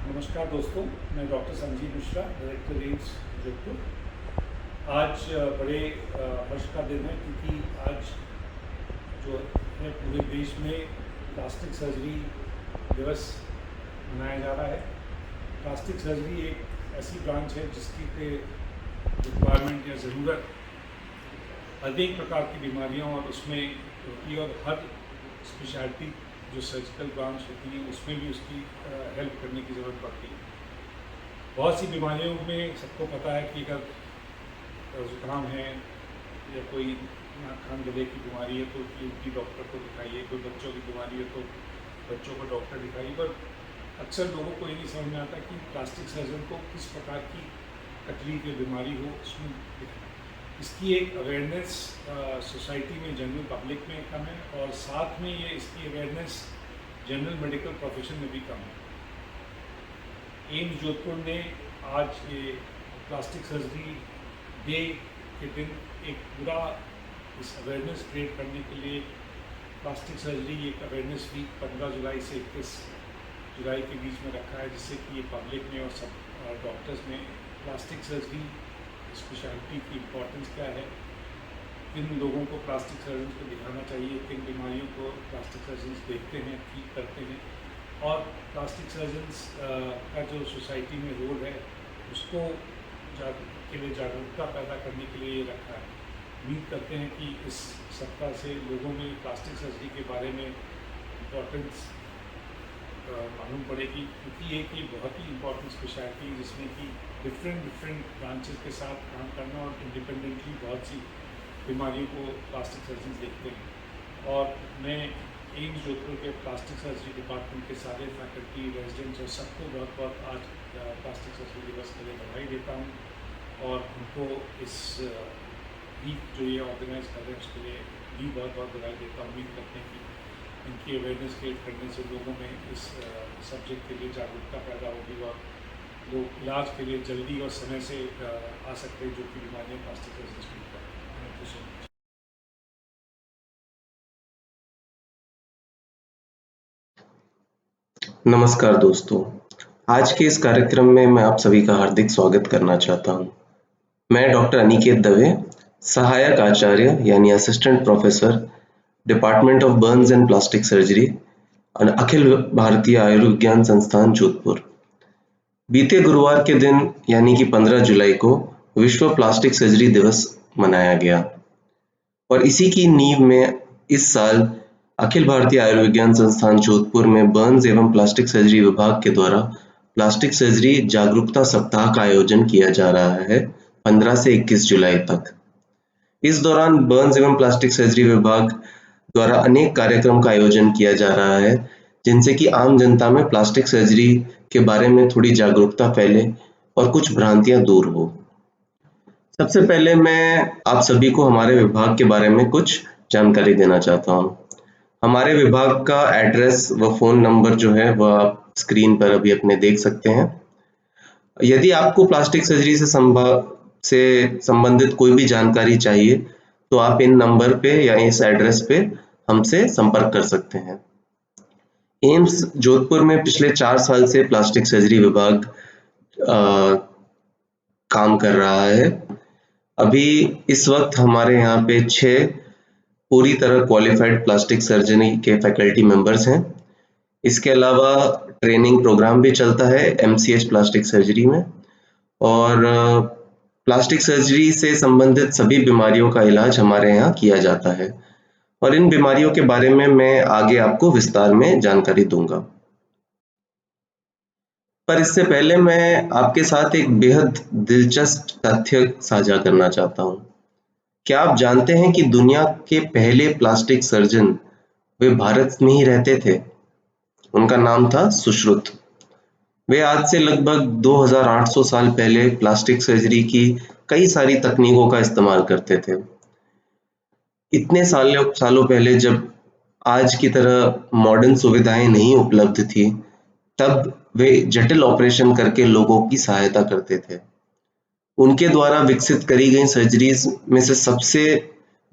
नमस्कार दोस्तों, मैं doctor Sanjeev Mishra, director AIIMS Jodhpur. आज बड़े हर्ष का दिन है क्योंकि आज जो है पूरे देश में प्लास्टिक सर्जरी दिवस मनाया जा रहा है। प्लास्टिक सर्जरी एक ऐसी ब्रांच है जिसकी रिक्वायरमेंट या ज़रूरत अनेक प्रकार की बीमारियों और उसमें होती है, और हर स्पेशलिटी जो सर्जिकल ब्रांच होती है उसमें भी उसकी हेल्प करने की ज़रूरत पड़ती है। बहुत सी बीमारियों में सबको पता है कि अगर जुकाम है या कोई नाक कान गले की बीमारी है तो उनकी डॉक्टर को दिखाइए, कोई बच्चों की बीमारी है तो बच्चों को डॉक्टर दिखाइए। पर अक्सर लोगों को ये नहीं समझ में आता कि प्लास्टिक सर्जन को किस प्रकार की तकलीफ या बीमारी हो उसमें दिखाना। इसकी एक अवेयरनेस सोसाइटी में, जनरल पब्लिक में कम है, और साथ में ये इसकी अवेयरनेस जनरल मेडिकल प्रोफेशन में भी कम है। एम्स जोधपुर ने आज ये प्लास्टिक सर्जरी डे के दिन एक पूरा इस अवेयरनेस क्रिएट करने के लिए प्लास्टिक सर्जरी एक अवेयरनेस वीक 15 जुलाई से 21 जुलाई के बीच में रखा है, जिससे कि ये पब्लिक में और सब डॉक्टर्स में प्लास्टिक सर्जरी स्पेशलिटी की इम्पोर्टेंस क्या है, किन लोगों को प्लास्टिक सर्जन को दिखाना चाहिए, किन बीमारियों को प्लास्टिक सर्जन देखते हैं, ठीक करते हैं, और प्लास्टिक सर्जन्स का जो सोसाइटी में रोल है उसको के लिए जागरूकता पैदा करने के लिए ये रखा है। उम्मीद करते हैं कि इस सप्ताह से लोगों में प्लास्टिक सर्जरी के बारे में इम्पोर्टेंस मालूम पड़ेगी, क्योंकि एक ये बहुत ही इम्पोर्टेंट स्पेशलिटी है जिसमें कि डिफरेंट ब्रांचेस के साथ काम करना और इंडिपेंडेंटली बहुत सी बीमारियों को प्लास्टिक सर्जन देखते हैं। और मैं एम्स जोधपुर के प्लास्टिक सर्जरी डिपार्टमेंट के सारे फैकल्टी, रेजिडेंट्स और सबको बहुत बहुत आज प्लास्टिक सर्जरी दिवस के लिए बधाई देता हूँ, और उनको इस वीक जो ये ऑर्गेनाइज कर रहे हैं उसके लिए भी बहुत बहुत बधाई देता हूँ। उम्मीद करते हैं कि इनकी अवेयरनेस क्रिएट करने से लोगों में इस सब्जेक्ट के लिए जागरूकता पैदा होगी और लोग इलाज के लिए जल्दी और समय से आ सकते हैं जो कि बीमारियाँ प्लास्टिक सर्जरी में थैंक यू सो मच। नमस्कार दोस्तों, आज के इस कार्यक्रम में मैं आप सभी का हार्दिक स्वागत करना चाहता हूं। मैं डॉक्टर अनिकेत दवे, सहायक आचार्य यानी assistant professor, department of burns and plastic surgery, Akhil Bharatiya Ayurvigyan संस्थान जोधपुर। बीते गुरुवार के दिन यानी कि 15 जुलाई को विश्व प्लास्टिक सर्जरी दिवस मनाया गया, और इसी की नींव में इस साल अखिल भारतीय आयुर्विज्ञान संस्थान जोधपुर में बर्न्स एवं प्लास्टिक सर्जरी विभाग के द्वारा प्लास्टिक सर्जरी जागरूकता सप्ताह का आयोजन किया जा रहा है 15 से 21 जुलाई तक। इस दौरान बर्न्स एवं प्लास्टिक सर्जरी विभाग द्वारा अनेक कार्यक्रम का आयोजन किया जा रहा है, जिनसे कि आम जनता में प्लास्टिक सर्जरी के बारे में थोड़ी जागरूकता फैले और कुछ भ्रांतियां दूर हो। सबसे पहले मैं आप सभी को हमारे विभाग के बारे में कुछ जानकारी देना चाहता हूँ। हमारे विभाग का एड्रेस व फोन नंबर जो है वह आप स्क्रीन पर अभी अपने देख सकते हैं। यदि आपको प्लास्टिक सर्जरी से संबंधित कोई भी जानकारी चाहिए तो आप इन नंबर पे या इस एड्रेस पे हमसे संपर्क कर सकते हैं। एम्स जोधपुर में पिछले 4 साल से प्लास्टिक सर्जरी विभाग काम कर रहा है। अभी इस वक्त हमारे यहाँ पे 6 पूरी तरह क्वालिफाइड प्लास्टिक सर्जरी के फैकल्टी मेंबर्स हैं। इसके अलावा ट्रेनिंग प्रोग्राम भी चलता है एमसीएच प्लास्टिक सर्जरी में, और प्लास्टिक सर्जरी से संबंधित सभी बीमारियों का इलाज हमारे यहाँ किया जाता है, और इन बीमारियों के बारे में मैं आगे आपको विस्तार में जानकारी दूंगा। पर इससे पहले मैं आपके साथ एक बेहद दिलचस्प तथ्य साझा करना चाहता हूँ। क्या आप जानते हैं कि दुनिया के पहले प्लास्टिक सर्जन वे भारत में ही रहते थे? उनका नाम था सुश्रुत। वे आज से लगभग 2800 साल पहले प्लास्टिक सर्जरी की कई सारी तकनीकों का इस्तेमाल करते थे। इतने सालों पहले, जब आज की तरह मॉडर्न सुविधाएं नहीं उपलब्ध थी, तब वे जटिल ऑपरेशन करके लोगों की सहायता करते थे। उनके द्वारा विकसित करी गई सर्जरीज में से सबसे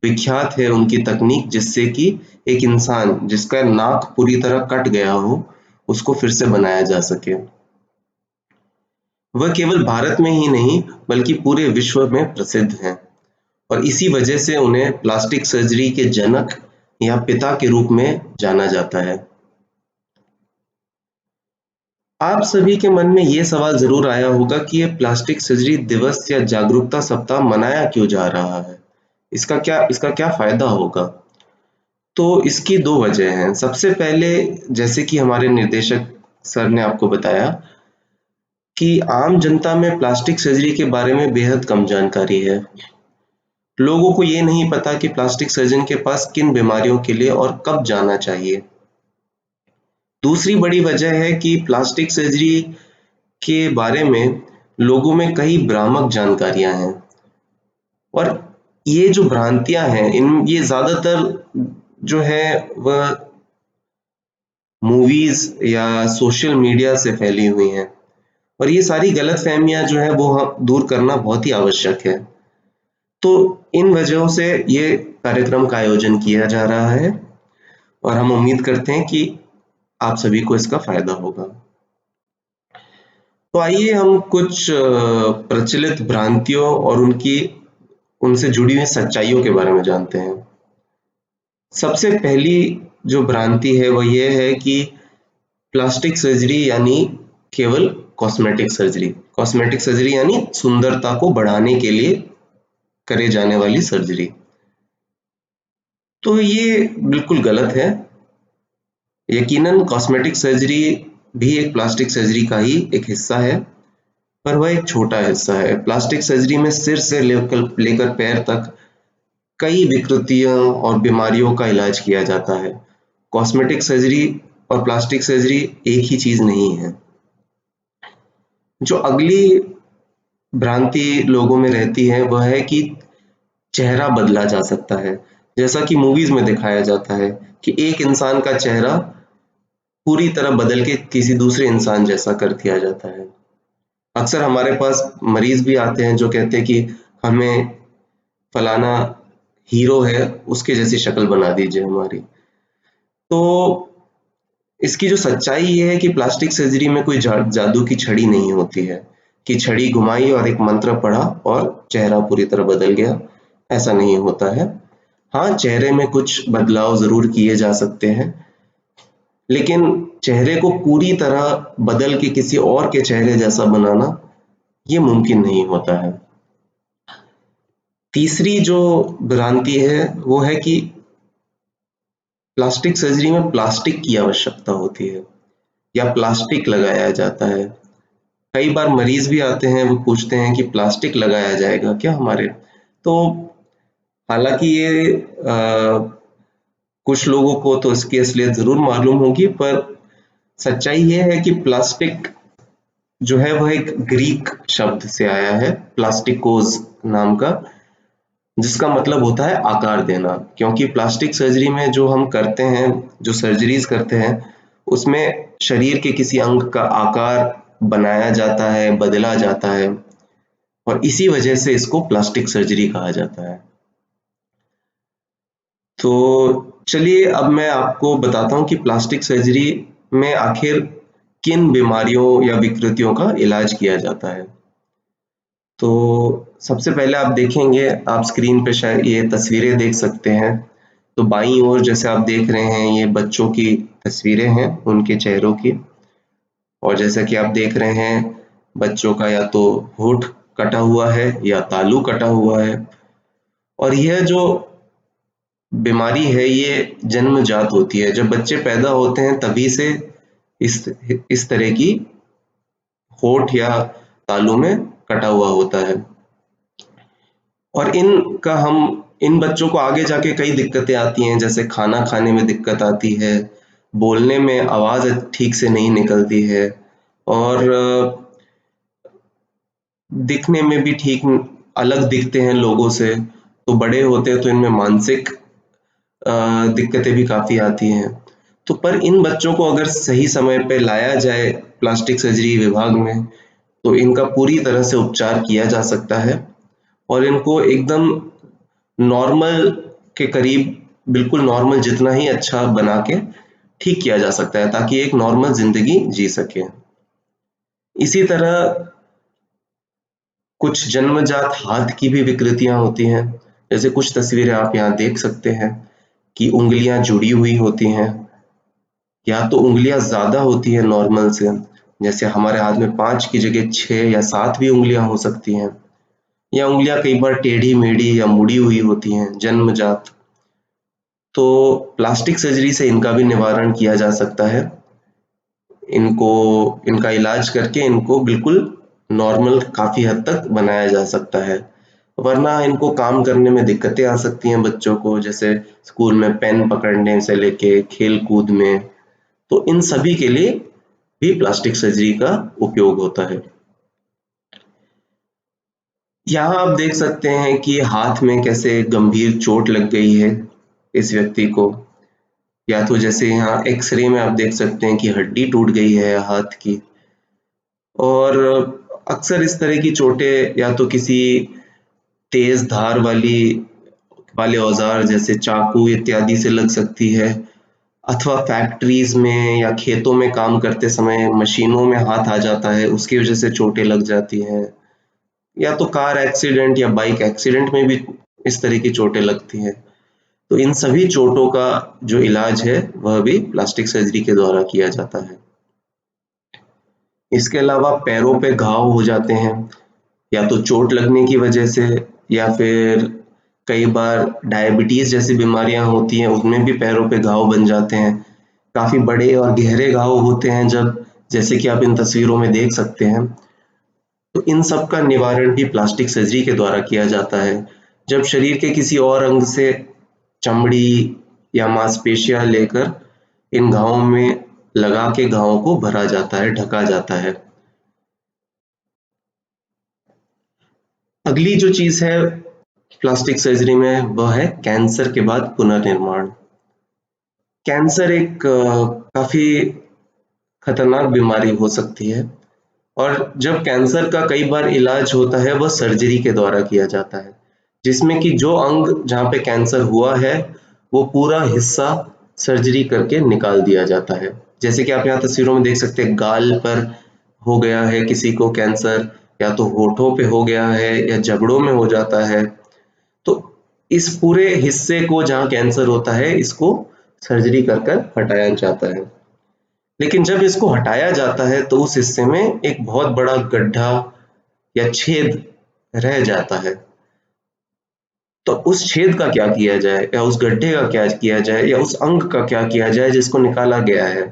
विख्यात है उनकी तकनीक, जिससे कि एक इंसान जिसका नाक पूरी तरह कट गया हो उसको फिर से बनाया जा सके। वह केवल भारत में ही नहीं बल्कि पूरे विश्व में प्रसिद्ध हैं और इसी वजह से उन्हें प्लास्टिक सर्जरी के जनक या पिता के रूप में जाना जाता है। आप सभी के मन में ये सवाल जरूर आया होगा कि ये प्लास्टिक सर्जरी दिवस या जागरूकता सप्ताह मनाया क्यों जा रहा है? इसका क्या फायदा होगा? तो इसकी दो वजह हैं। सबसे पहले, जैसे कि हमारे निर्देशक सर ने आपको बताया कि आम जनता में प्लास्टिक सर्जरी के बारे में बेहद कम जानकारी है। लोगों को ये नहीं पता कि प्लास्टिक सर्जन के पास किन बीमारियों के लिए और कब जाना चाहिए। दूसरी बड़ी वजह है कि प्लास्टिक सर्जरी के बारे में लोगों में कई भ्रामक जानकारियां हैं और ये जो भ्रांतियां हैं ये ज्यादातर जो है वह मूवीज या सोशल मीडिया से फैली हुई हैं और ये सारी गलतफहमियां जो है वो हम दूर करना बहुत ही आवश्यक है। तो इन वजहों से ये कार्यक्रम का आयोजन किया जा रहा है और हम उम्मीद करते हैं कि आप सभी को इसका फायदा होगा। तो आइए हम कुछ प्रचलित भ्रांतियों और उनसे जुड़ी हुई सच्चाइयों के बारे में जानते हैं। सबसे पहली जो भ्रांति है वो ये है कि प्लास्टिक सर्जरी यानी केवल कॉस्मेटिक सर्जरी। कॉस्मेटिक सर्जरी यानी सुंदरता को बढ़ाने के लिए करे जाने वाली सर्जरी। तो ये बिल्कुल गलत है। यकीनन कॉस्मेटिक सर्जरी भी एक प्लास्टिक सर्जरी का ही एक हिस्सा है, पर वह एक छोटा हिस्सा है। प्लास्टिक सर्जरी में सिर से लेकर पैर तक कई विकृतियों और बीमारियों का इलाज किया जाता है। कॉस्मेटिक सर्जरी और प्लास्टिक सर्जरी एक ही चीज नहीं है। जो अगली भ्रांति लोगों में रहती है वह है कि चेहरा बदला जा सकता है। जैसा कि मूवीज में दिखाया जाता है कि एक इंसान का चेहरा पूरी तरह बदल के किसी दूसरे इंसान जैसा कर दिया जाता है। अक्सर हमारे पास मरीज भी आते हैं जो कहते हैं कि हमें फलाना हीरो है उसके जैसी शक्ल बना दीजिए हमारी। तो इसकी जो सच्चाई ये है कि प्लास्टिक सर्जरी में कोई जादू की छड़ी नहीं होती है कि छड़ी घुमाई और एक मंत्र पढ़ा और चेहरा पूरी तरह बदल गया। ऐसा नहीं होता है। हाँ, चेहरे में कुछ बदलाव जरूर किए जा सकते हैं, लेकिन चेहरे को पूरी तरह बदल के किसी और के चेहरे जैसा बनाना ये मुमकिन नहीं होता है। तीसरी जो भ्रांति है वो है कि प्लास्टिक सर्जरी में प्लास्टिक की आवश्यकता होती है या प्लास्टिक लगाया जाता है। कई बार मरीज भी आते हैं, वो पूछते हैं कि प्लास्टिक लगाया जाएगा क्या हमारे? तो हालांकि ये कुछ लोगों को तो इसकी असलियत जरूर मालूम होगी, पर सच्चाई ये है कि प्लास्टिक जो है वह एक ग्रीक शब्द से आया है, प्लास्टिकोस नाम का, जिसका मतलब होता है आकार देना। क्योंकि प्लास्टिक सर्जरी में जो हम करते हैं, जो सर्जरीज करते हैं, उसमें शरीर के किसी अंग का आकार बनाया जाता है, बदला जाता है और इसी वजह से इसको प्लास्टिक सर्जरी कहा जाता है। तो चलिए अब मैं आपको बताता हूँ कि प्लास्टिक सर्जरी में आखिर किन बीमारियों या विकृतियों का इलाज किया जाता है। तो सबसे पहले आप देखेंगे, आप स्क्रीन पे शायद ये तस्वीरें देख सकते हैं। तो बाईं ओर जैसे आप देख रहे हैं ये बच्चों की तस्वीरें हैं, उनके चेहरों की। और जैसा कि आप देख रहे हैं बच्चों का या तो होठ कटा हुआ है या तालू कटा हुआ है। और यह जो बीमारी है ये जन्मजात होती है। जब बच्चे पैदा होते हैं तभी से इस इस तरह की होठ या तालू में कटा हुआ होता है और इन बच्चों को आगे जाके कई दिक्कतें आती हैं, जैसे खाना खाने में दिक्कत आती है, बोलने में आवाज ठीक से नहीं निकलती है और दिखने में भी ठीक अलग दिखते हैं लोगों से। तो बड़े होते हैं तो इनमें मानसिक दिक्कतें भी काफी आती हैं। तो पर इन बच्चों को अगर सही समय पे लाया जाए प्लास्टिक सर्जरी विभाग में, तो इनका पूरी तरह से उपचार किया जा सकता है और इनको एकदम नॉर्मल के करीब, बिल्कुल नॉर्मल जितना ही अच्छा बना के ठीक किया जा सकता है ताकि एक नॉर्मल जिंदगी जी सके। इसी तरह कुछ जन्मजात हाथ की भी विकृतियां होती हैं, जैसे कुछ तस्वीरें आप यहाँ देख सकते हैं कि उंगलियां जुड़ी हुई होती हैं, या तो उंगलियां ज्यादा होती है नॉर्मल से, जैसे हमारे हाथ में 5 की जगह 6 या 7 भी उंगलियां हो सकती हैं, या उंगलियां कई बार टेढ़ी मेढ़ी या मुड़ी हुई होती हैं जन्मजात। तो प्लास्टिक सर्जरी से इनका भी निवारण किया जा सकता है। इनको इनका इलाज करके इनको बिल्कुल नॉर्मल काफी हद तक बनाया जा सकता है, वरना इनको काम करने में दिक्कतें आ सकती हैं बच्चों को, जैसे स्कूल में पेन पकड़ने से लेके खेल कूद में। तो इन सभी के लिए भी प्लास्टिक सर्जरी का उपयोग होता है। यहाँ आप देख सकते हैं कि हाथ में कैसे गंभीर चोट लग गई है इस व्यक्ति को, या तो जैसे यहाँ एक्सरे में आप देख सकते हैं कि हड्डी टूट गई है हाथ की। और अक्सर इस तरह की चोटें या तो किसी तेज धार वाले औजार जैसे चाकू इत्यादि से लग सकती है, अथवा फैक्ट्रीज में या खेतों में काम करते समय मशीनों में हाथ आ जाता है, उसकी वजह से चोटें लग जाती हैं, या तो कार एक्सीडेंट या बाइक एक्सीडेंट में भी इस तरह की चोटें लगती हैं। तो इन सभी चोटों का जो इलाज है वह भी प्लास्टिक सर्जरी के द्वारा किया जाता है। इसके अलावा पैरों पे घाव हो जाते हैं, या तो चोट लगने की वजह से, या फिर कई बार डायबिटीज जैसी बीमारियां होती हैं, उसमें भी पैरों पे घाव बन जाते हैं। काफी बड़े और गहरे घाव होते हैं जब, जैसे कि आप इन तस्वीरों में देख सकते हैं। तो इन सब का निवारण भी प्लास्टिक सर्जरी के द्वारा किया जाता है, जब शरीर के किसी और अंग से चमड़ी या मांसपेशियां लेकर इन घावों में लगा के घावों को भरा जाता है, ढका जाता है। अगली जो चीज है प्लास्टिक सर्जरी में वह है कैंसर के बाद पुनर्निर्माण। कैंसर एक काफी खतरनाक बीमारी हो सकती है, और जब कैंसर का कई बार इलाज होता है वह सर्जरी के द्वारा किया जाता है, जिसमें कि जो अंग जहाँ पे कैंसर हुआ है वो पूरा हिस्सा सर्जरी करके निकाल दिया जाता है। जैसे कि आप यहाँ तस्वीरों में देख सकते हैं, गाल पर हो गया है किसी को कैंसर, या तो होठों पे हो गया है, या जबड़ों में हो जाता है। तो इस पूरे हिस्से को जहाँ कैंसर होता है इसको सर्जरी कर कर हटाया जाता है। लेकिन जब इसको हटाया जाता है तो उस हिस्से में एक बहुत बड़ा गड्ढा या छेद रह जाता है। तो उस छेद का क्या किया जाए, या उस गड्ढे का क्या किया जाए, या उस अंग का क्या किया जाए जिसको निकाला गया है।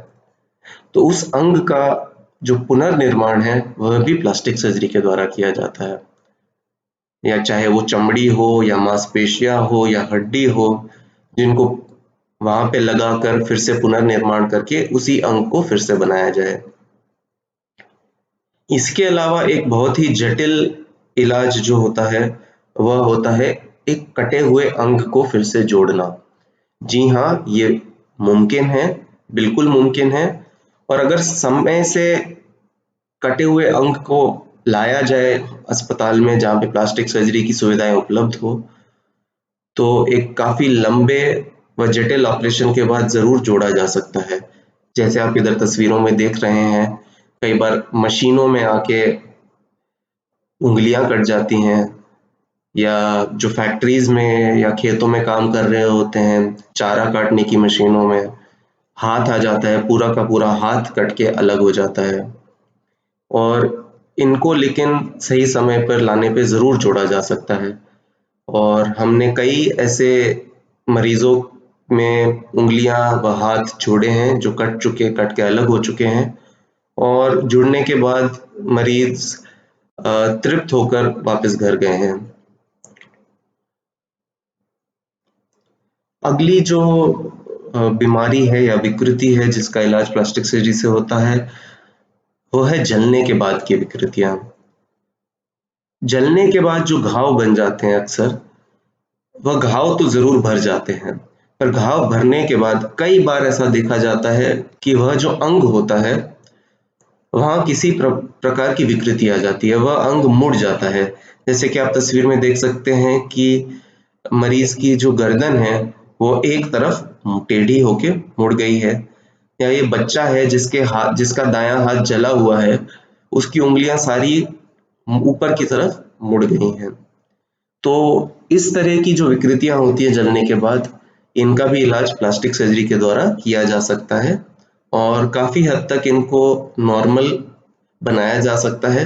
तो उस अंग का जो पुनर्निर्माण है वह भी प्लास्टिक सर्जरी के द्वारा किया जाता है, या चाहे वो चमड़ी हो या मांसपेशियां हो या हड्डी हो, जिनको वहां पे लगाकर फिर से पुनर्निर्माण करके उसी अंग को फिर से बनाया जाए। इसके अलावा एक बहुत ही जटिल इलाज जो होता है वह होता है एक कटे हुए अंग को फिर से जोड़ना। जी हाँ, ये मुमकिन है, बिल्कुल मुमकिन है। और अगर समय से कटे हुए अंग को लाया जाए अस्पताल में जहाँ पे प्लास्टिक सर्जरी की सुविधाएं उपलब्ध हो, तो एक काफी लंबे व जटिल ऑपरेशन के बाद जरूर जोड़ा जा सकता है। जैसे आप इधर तस्वीरों में देख रहे हैं, कई बार मशीनों में आके उंगलियां कट जाती हैं, या जो फैक्ट्रीज में या खेतों में काम कर रहे होते हैं चारा काटने की मशीनों में हाथ आ जाता है, पूरा का पूरा हाथ कट के अलग हो जाता है। और इनको लेकिन सही समय पर लाने पे जरूर जोड़ा जा सकता है। और हमने कई ऐसे मरीजों में उंगलियां व हाथ जोड़े हैं जो कट के अलग हो चुके हैं, और जुड़ने के बाद मरीज तृप्त होकर वापस घर गए हैं। अगली जो बीमारी है या विकृति है जिसका इलाज प्लास्टिक सर्जरी से होता है वो है जलने के बाद की विकृतियां। जलने के बाद जो घाव बन जाते हैं अक्सर, वह घाव तो जरूर भर जाते हैं, पर घाव भरने के बाद कई बार ऐसा देखा जाता है कि वह जो अंग होता है वहां किसी प्रकार की विकृति आ जाती है, वह अंग मुड़ जाता है। जैसे कि आप तस्वीर में देख सकते हैं कि मरीज की जो गर्दन है वो एक तरफ टेढ़ी होके मुड़ गई है, या ये बच्चा है जिसका दायां हाथ जला हुआ है, उसकी उंगलियां सारी ऊपर की तरफ मुड़ गई हैं। तो इस तरह की जो विकृतियां होती है जलने के बाद, इनका भी इलाज प्लास्टिक सर्जरी के द्वारा किया जा सकता है और काफी हद तक इनको नॉर्मल बनाया जा सकता है,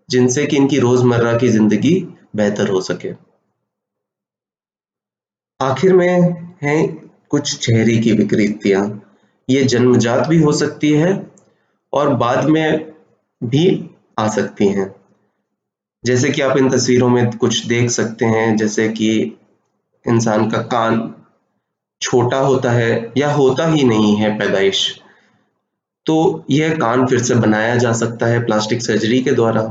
जिनसे कि इनकी रोजमर्रा की जिंदगी बेहतर हो सके। आखिर में है कुछ चेहरे की विकृतियां। ये जन्मजात भी हो सकती है और बाद में भी आ सकती हैं। जैसे कि आप इन तस्वीरों में कुछ देख सकते हैं, जैसे कि इंसान का कान छोटा होता है या होता ही नहीं है पैदाइश, तो यह कान फिर से बनाया जा सकता है प्लास्टिक सर्जरी के द्वारा।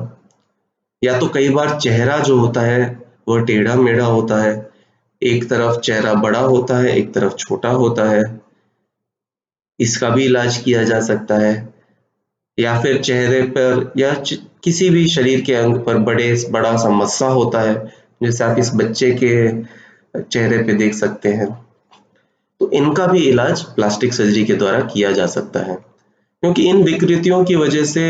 या तो कई बार चेहरा जो होता है वह टेढ़ा मेढ़ा होता है, एक तरफ चेहरा बड़ा होता है, एक तरफ छोटा होता है, इसका भी इलाज किया जा सकता है। या फिर चेहरे पर या किसी भी शरीर के अंग पर बड़ा सा मस्सा होता है, जैसे आप इस बच्चे के चेहरे पे देख सकते हैं। तो इनका भी इलाज प्लास्टिक सर्जरी के द्वारा किया जा सकता है, क्योंकि इन विकृतियों की वजह से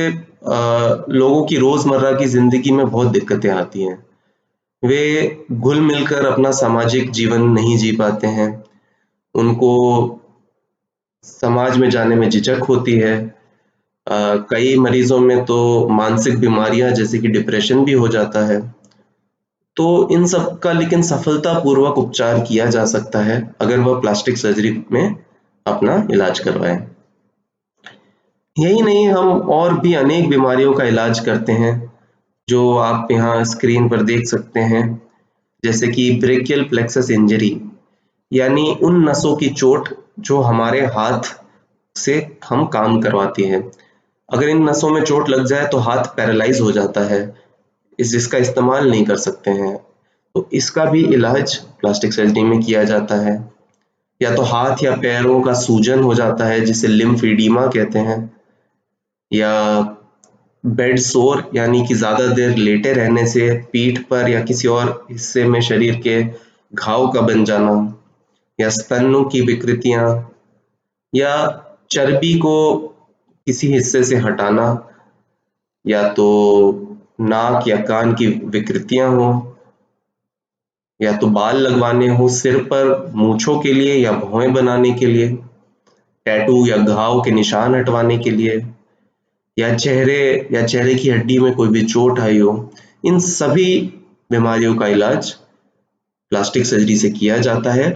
लोगों की रोजमर्रा की जिंदगी में बहुत दिक्कतें आती हैं। वे घुल मिलकर अपना सामाजिक जीवन नहीं जी पाते हैं, उनको समाज में जाने में झिझक होती है। कई मरीजों में तो मानसिक बीमारियां जैसे कि डिप्रेशन भी हो जाता है। तो इन सब का लेकिन सफलतापूर्वक उपचार किया जा सकता है अगर वह प्लास्टिक सर्जरी में अपना इलाज करवाएं। यही नहीं, हम और भी अनेक बीमारियों का इलाज करते हैं, जो आप यहाँ स्क्रीन पर देख सकते हैं, जैसे कि ब्रेकियल प्लेक्सस इंजरी, यानी उन नसों की चोट जो हमारे हाथ से हम काम करवाती है। अगर इन नसों में चोट लग जाए तो हाथ पैरालाइज हो जाता है, जिसका इस्तेमाल नहीं कर सकते हैं। तो इसका भी इलाज प्लास्टिक सर्जरी में किया जाता है। या तो हाथ या पैरों का सूजन हो जाता है, जिसे लिम्फेडिमा कहते हैं। या बेड सोर, यानी कि ज्यादा देर लेटे रहने से पीठ पर या किसी और हिस्से में शरीर के घाव का बन जाना। या स्तनों की विकृतियां, या चर्बी को किसी हिस्से से हटाना, या तो नाक या कान की विकृतियां हो, या तो बाल लगवाने हो सिर पर मूंछों के लिए या भौहें बनाने के लिए, टैटू या घाव के निशान हटवाने के लिए, या चेहरे की हड्डी में कोई भी चोट आई हो। इन सभी बीमारियों का इलाज प्लास्टिक सर्जरी से किया जाता है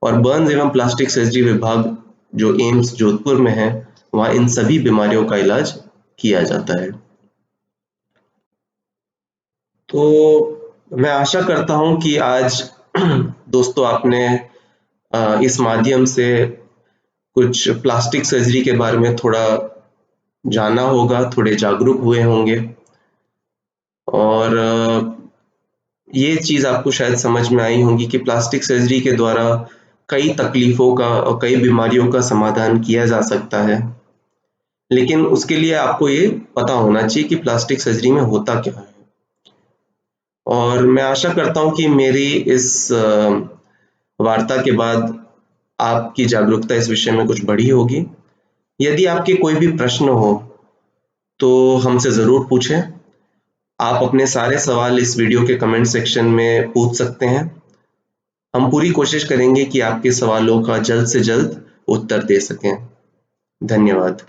और बर्न्स एवं प्लास्टिक सर्जरी विभाग जो एम्स जोधपुर में है, वहां इन सभी बीमारियों का इलाज किया जाता है। तो मैं आशा करता हूं कि आज दोस्तों आपने इस माध्यम से कुछ प्लास्टिक सर्जरी के बारे में थोड़ा जाना होगा, थोड़े जागरूक हुए होंगे, और ये चीज आपको शायद समझ में आई होगी कि प्लास्टिक सर्जरी के द्वारा कई तकलीफों का और कई बीमारियों का समाधान किया जा सकता है। लेकिन उसके लिए आपको ये पता होना चाहिए कि प्लास्टिक सर्जरी में होता क्या है। और मैं आशा करता हूँ कि मेरी इस वार्ता के बाद आपकी जागरूकता इस विषय में कुछ बढ़ी होगी। यदि आपके कोई भी प्रश्न हो तो हमसे ज़रूर पूछें। आप अपने सारे सवाल इस वीडियो के कमेंट सेक्शन में पूछ सकते हैं। हम पूरी कोशिश करेंगे कि आपके सवालों का जल्द से जल्द उत्तर दे सकें। धन्यवाद।